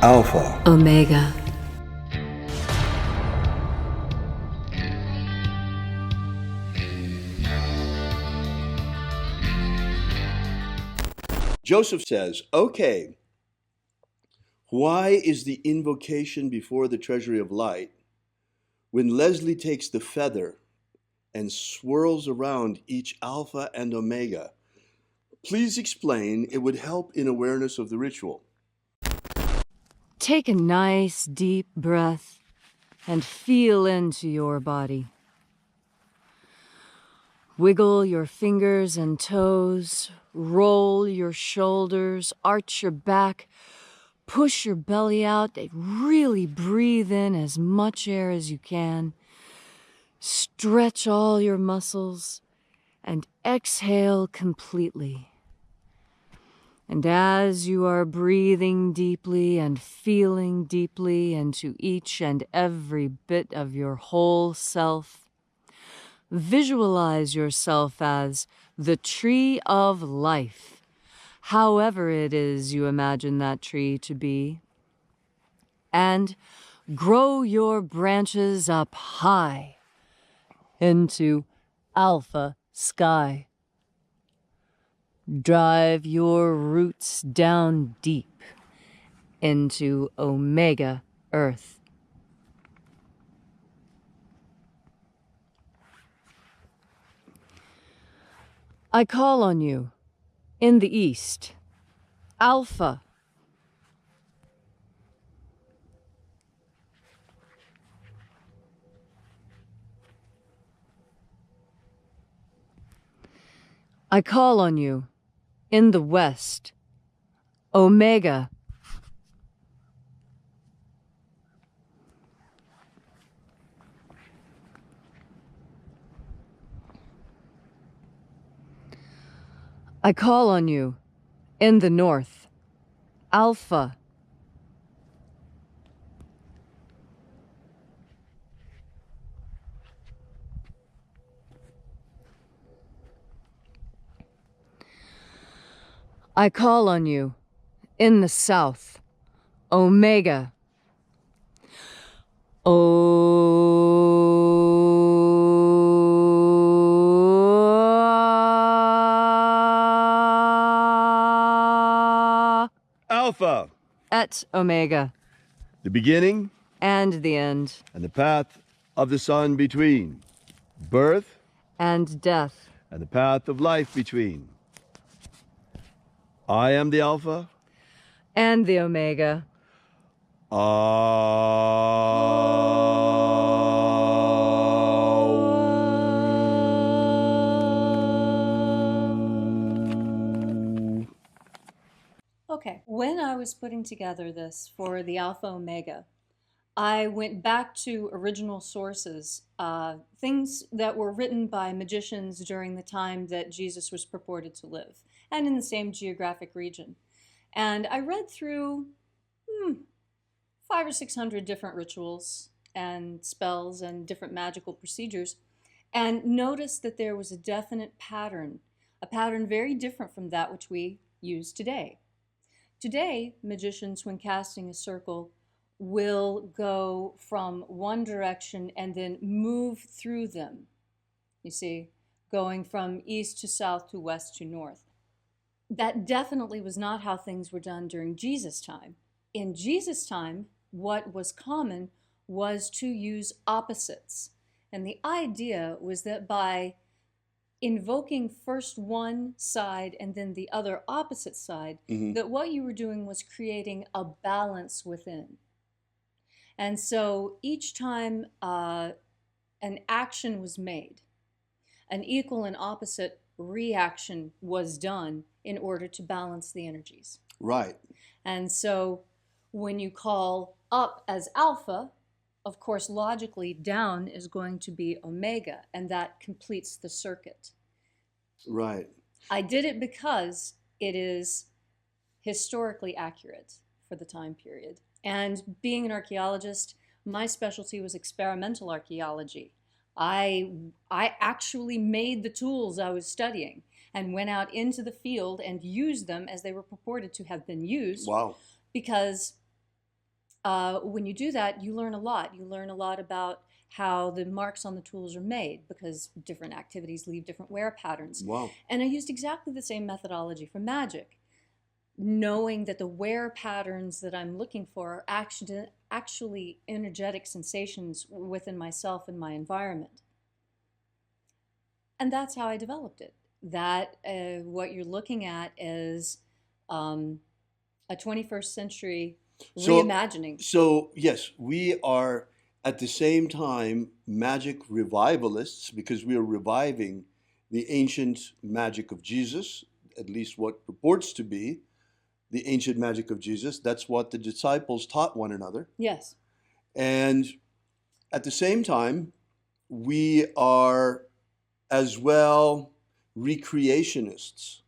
Alpha Omega. Joseph says, okay, why is the invocation before the treasury of light when Leslie takes the feather and swirls around each alpha and omega? Please explain. It would help in awareness of the ritual. Take a nice deep breath and feel into your body. Wiggle your fingers and toes, roll your shoulders, arch your back, push your belly out, really breathe in as much air as you can. Stretch all your muscles and exhale completely. And as you are breathing deeply and feeling deeply into each and every bit of your whole self, visualize yourself as the tree of life, however it is you imagine that tree to be, and grow your branches up high into alpha sky. Drive your roots down deep into omega earth. I call on you in the east, Alpha. I call on you in the west, Omega. I call on you in the north, Alpha. I call on you in the south, Omega. Alpha, Et Omega. the beginning And the end. and the path of the sun between, birth And death. and the path of life between. I am the Alpha. And the Omega. Okay, when I was putting together this for the Alpha Omega, I went back to original sources, things that were written by magicians during the time that Jesus was purported to live, and in the same geographic region. And I read through 500 or 600 different rituals and spells and different magical procedures, and noticed that there was a definite pattern, a pattern very different from that which we use today. Today, magicians, when casting a circle, will go from one direction and then move through them. You see, going from east to south to west to north. That definitely was not how things were done during Jesus' time. In Jesus' time, what was common was to use opposites. And the idea was that by invoking first one side and then the other opposite side, that what you were doing was creating a balance within. And so each time an action was made, an equal and opposite reaction was done in order to balance the energies. Right. And so when you call up as alpha, of course, logically, down is going to be omega, and that completes the circuit. Right. I did it because it is historically accurate for the time period. And being an archaeologist, my specialty was experimental archaeology. I actually made the tools I was studying and went out into the field and used them as they were purported to have been used. Wow. Because When you do that, you learn a lot. You learn a lot about how the marks on the tools are made because different activities leave different wear patterns. Wow. And I used exactly the same methodology for magic, knowing that the wear patterns that I'm looking for are actually energetic sensations within myself and my environment. And that's how I developed it. That what you're looking at is a 21st century reimagining. So yes, we are at the same time magic revivalists because we are reviving the ancient magic of Jesus, at least what purports to be the ancient magic of Jesus. That's what the disciples taught one another. Yes. And at the same time, we are as well recreationists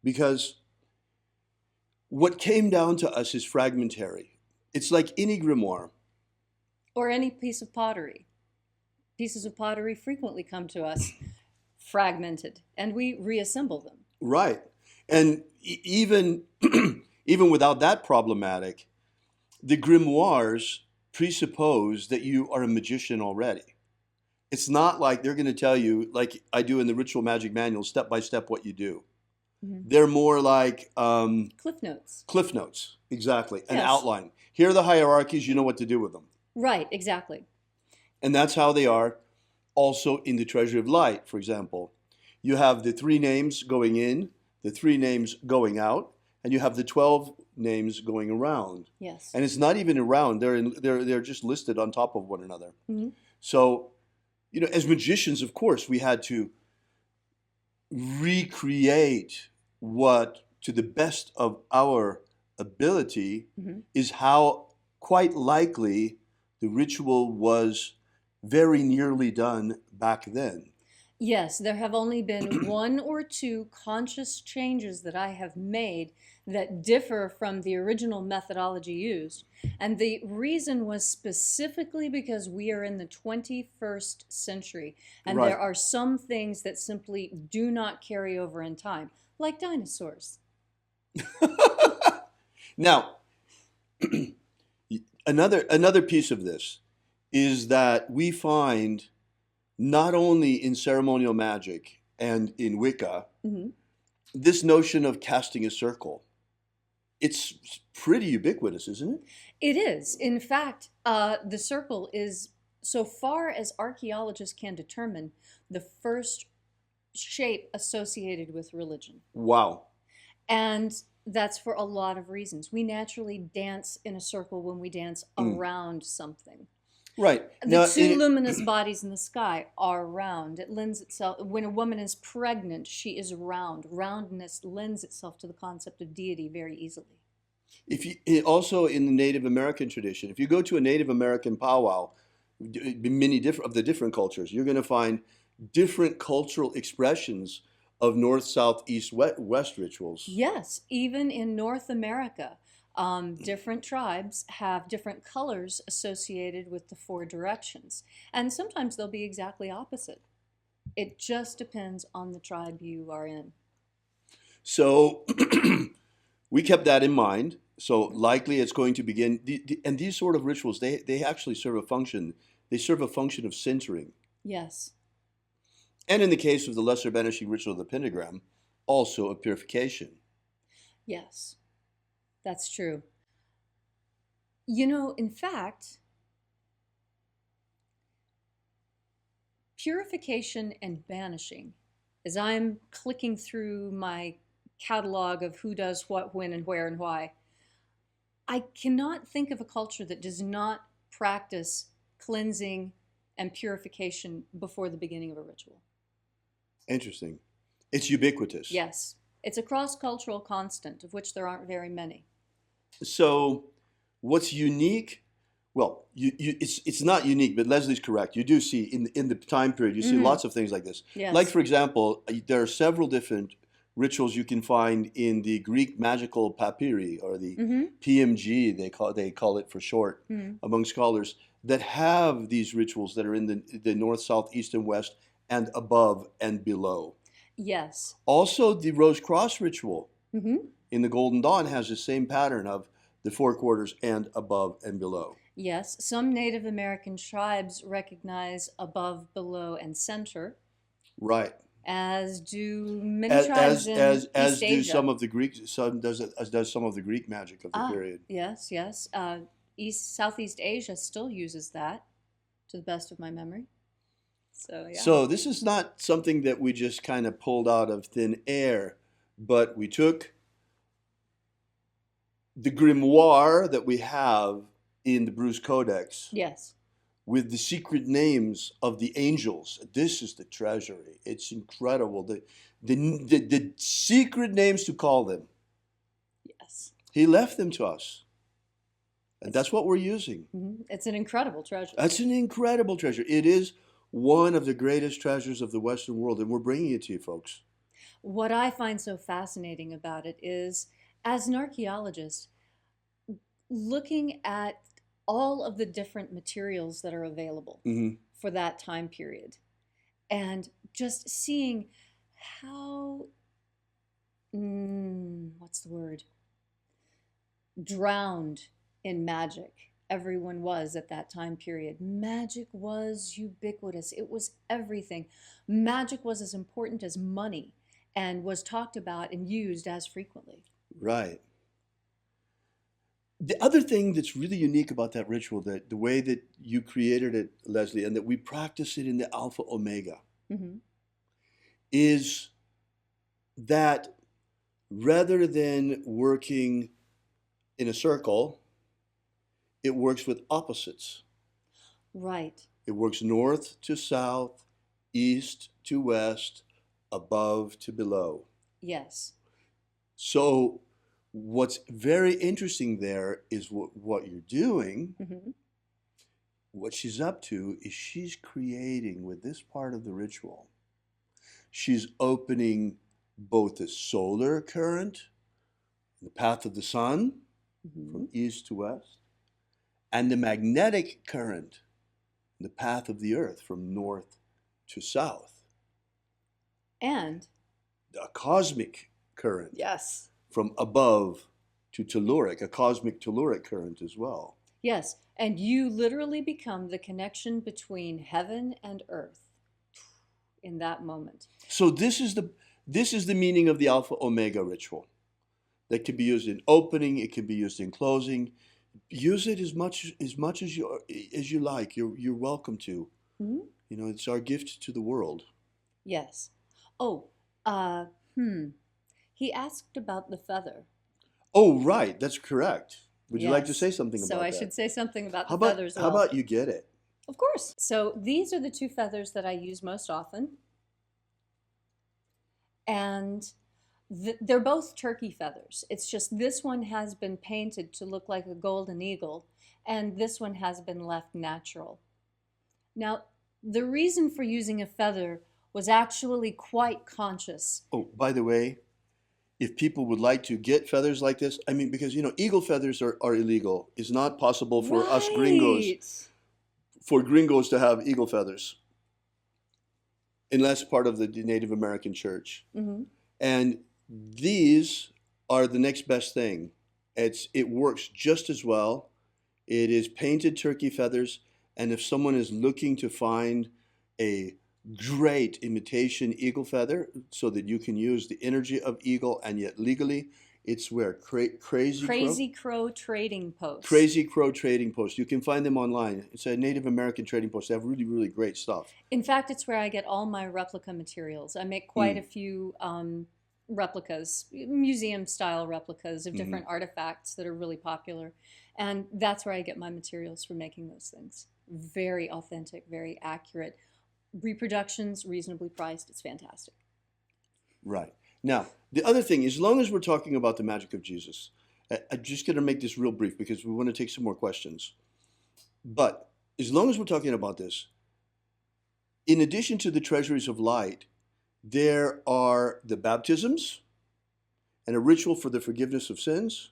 because what came down to us is fragmentary. It's like any grimoire. Or any piece of pottery. Pieces of pottery frequently come to us fragmented, and we reassemble them. Right. And even without that problematic, the grimoires presuppose that you are a magician already. It's not like they're going to tell you, like I do in the Ritual Magic Manual, step by step what you do. Mm-hmm. They're more like Cliff notes. Cliff notes, exactly. An Yes. outline. Here are the hierarchies, you know what to do with them. Right, exactly. And that's how they are also in the Treasury of Light, for example. You have the 3 names going in, the 3 names going out, and you have the 12 names going around. Yes. And it's not even around, they're just listed on top of one another. Mm-hmm. So, you know, as magicians, of course, we had to recreate what, to the best of our ability, Mm-hmm. is how quite likely the ritual was very nearly done back then. Yes, there have only been 1 or 2 conscious changes that I have made that differ from the original methodology used. And the reason was specifically because we are in the 21st century, and Right. there are some things that simply do not carry over in time, like dinosaurs. Now, another piece of this is that we find not only in ceremonial magic and in Wicca, Mm-hmm. this notion of casting a circle. It's pretty ubiquitous, isn't it? It is. In fact, the circle is, so far as archaeologists can determine, the first shape associated with religion. Wow. And that's for a lot of reasons. We naturally dance in a circle when we dance around something. Right. The Now, 2 luminous bodies in the sky are round. It lends itself, when a woman is pregnant, she is round. Roundness lends itself to the concept of deity very easily. if you also in the Native American tradition, if you go to a Native American powwow, many different cultures, you're going to find different cultural expressions of north, south, east, west rituals. Yes, even in North America, different tribes have different colors associated with the 4 directions. And sometimes they'll be exactly opposite. It just depends on the tribe you are in. So we kept that in mind. So likely it's going to begin, and these sort of rituals, they actually serve a function. They serve a function of centering. Yes. And in the case of the lesser banishing ritual of the pentagram, also of purification. Yes, that's true. You know, in fact, purification and banishing, as I'm clicking through my catalog of who does what, when, and where, and why, I cannot think of a culture that does not practice cleansing and purification before the beginning of a ritual. Interesting. It's ubiquitous. Yes. It's a cross-cultural constant, of which there aren't very many. So what's unique? Well, it's not unique, but Leslie's correct. You do see in the time period, you see lots of things like this. Yes. Like, for example, there are several different rituals you can find in the Greek magical papyri, or the PMG, they call it for short, among scholars, that have these rituals that are in the north, south, east, and west, and above and below. Yes. Also, the Rose Cross ritual Mm-hmm. in the Golden Dawn has the same pattern of the four quarters and above and below. Yes, some Native American tribes recognize above, below, and center, Right. as do many tribes in As East do Asia. some of the Greeks. Some does it, as does some of the Greek magic of the period. Yes, yes. Southeast Asia still uses that, to the best of my memory. So, yeah. So this is not something that we just kind of pulled out of thin air, but we took the grimoire that we have in the Bruce Codex Yes. with the secret names of the angels. This is the treasury. It's incredible. The secret names to call them. Yes. He left them to us. And that's what we're using. It's an incredible treasure. That's an incredible treasure. It is one of the greatest treasures of the Western world, and we're bringing it to you, folks. What I find so fascinating about it is, as an archaeologist, looking at all of the different materials that are available for that time period, and just seeing how, what's the word? Drowned in magic everyone was at that time period. Magic was ubiquitous. It was everything. Magic was as important as money and was talked about and used as frequently. Right. The other thing that's really unique about that ritual, that the way that you created it, Leslie, and that we practice it in the Alpha Omega, is that rather than working in a circle, it works with opposites. Right. It works north to south, east to west, above to below. Yes. So what's very interesting there is what you're doing. What she's up to is she's creating with this part of the ritual. She's opening both the solar current, the path of the sun, from east to west, and the magnetic current, the path of the earth, from north to south. And a cosmic current. Yes. From above to telluric, a cosmic telluric current as well. Yes, and you literally become the connection between heaven and earth in that moment. So this is the meaning of the Alpha Omega ritual. That can be used in opening, it can be used in closing. Use it as much as you like. You're welcome to. You know, it's our gift to the world. Yes. Oh, he asked about the feather. Oh, right. That's correct. Would you like to Yes. say something about So I that? should say something about the How about, feathers. how about you get it? Of course. So these are the two feathers that I use most often. And they're both turkey feathers. It's just this one has been painted to look like a golden eagle, and this one has been left natural. Now, the reason for using a feather was actually quite conscious. Oh, by the way, if people would like to get feathers like this, I mean, because, you know, eagle feathers are illegal. It's not possible for us gringos, for gringos to have eagle feathers, unless part of the Native American church. And these are the next best thing. It works just as well. It is painted turkey feathers, and if someone is looking to find a great imitation eagle feather so that you can use the energy of eagle and yet legally, it's where Crazy Crow Trading Post. Crazy Crow Trading Post. You can find them online. It's a Native American trading post. They have really, really great stuff. In fact, it's where I get all my replica materials. I make quite a few replicas, museum-style replicas of different artifacts that are really popular. And that's where I get my materials for making those things. Very authentic, very accurate. Reproductions, reasonably priced. It's fantastic. Right. Now, the other thing, as long as we're talking about the magic of Jesus, I'm just going to make this real brief because we want to take some more questions. But as long as we're talking about this, in addition to the treasuries of light, there are the baptisms and a ritual for the forgiveness of sins.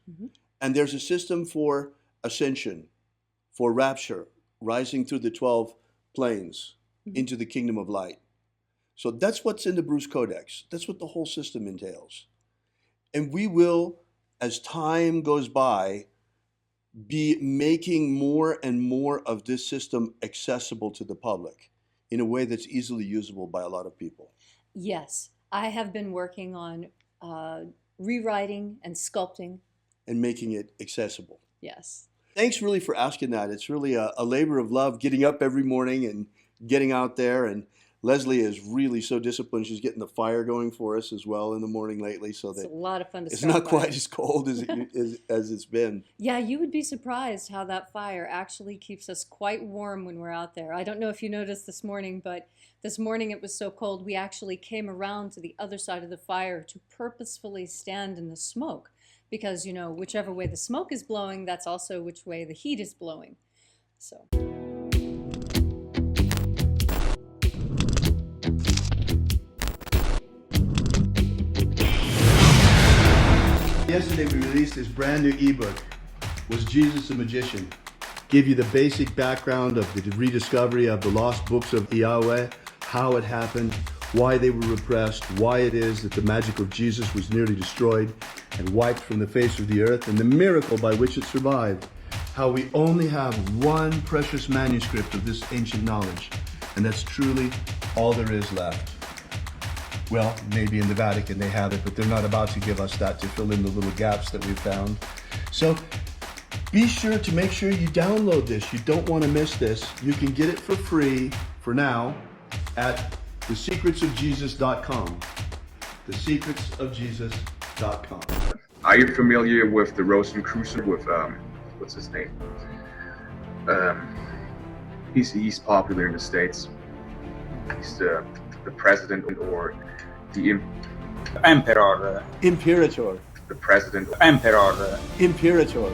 And there's a system for ascension, for rapture, rising through the 12 planes into the kingdom of light. So that's what's in the Bruce Codex. That's what the whole system entails. And we will, as time goes by, be making more and more of this system accessible to the public in a way that's easily usable by a lot of people? Yes, I have been working on rewriting and sculpting. And making it accessible. Yes. Thanks really for asking that. It's really a labor of love, getting up every morning and getting out there. And Leslie is really so disciplined. She's getting the fire going for us as well in the morning lately, so that It's a lot of fun to it's start not fire. quite as cold as as it's been. Yeah, you would be surprised how that fire actually keeps us quite warm when we're out there. I don't know if you noticed this morning, but this morning it was so cold we actually came around to the other side of the fire to purposefully stand in the smoke. Because, you know, whichever way the smoke is blowing, that's also which way the heat is blowing. So. Yesterday we released this brand new ebook, Was Jesus a Magician? Give you the basic background of the rediscovery of the lost books of Yahweh, how it happened, why they were repressed, why it is that the magic of Jesus was nearly destroyed and wiped from the face of the earth, and the miracle by which it survived. How we only have one precious manuscript of this ancient knowledge, and that's truly all there is left. Well, maybe in the Vatican they have it, but they're not about to give us that to fill in the little gaps that we've found. So be sure to make sure you download this. You don't want to miss this. You can get it for free for now at thesecretsofjesus.com. Thesecretsofjesus.com. Are you familiar with the Rosicrucian with what's his name? He's popular in the States. He's the president or the Emperor. Imperator. The president. Emperor. Imperator.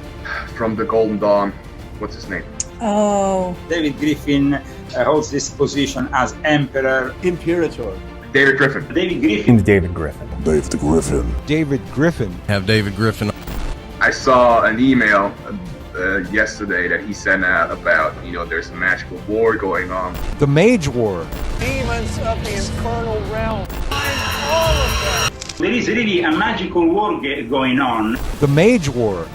From the Golden Dawn. What's his name? Oh. David Griffin holds this position as Emperor. Imperator. David Griffin. David Griffin. David Griffin. David Griffin. David Griffin. Have David Griffin. I saw an email yesterday that he sent out about, you know, there's a magical war going on. The Mage War. Demons of the infernal realm. All of them. There is really a magical war going on. The Mage War.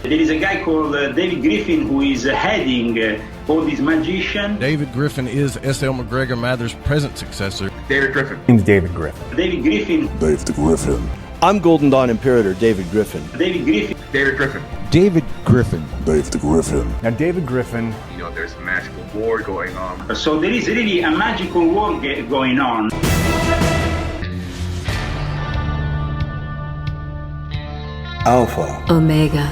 There is a guy called David Griffin who is heading all these magicians. David Griffin is S.L. McGregor Mather's present successor. David Griffin. David Griffin. David Griffin. David Griffin. I'm Golden Dawn Imperator David Griffin. David Griffin. David Griffin. David Griffin. David Griffin. Now David Griffin. You know, there's a magical war going on. So there is really a magical war going on. Alpha Omega.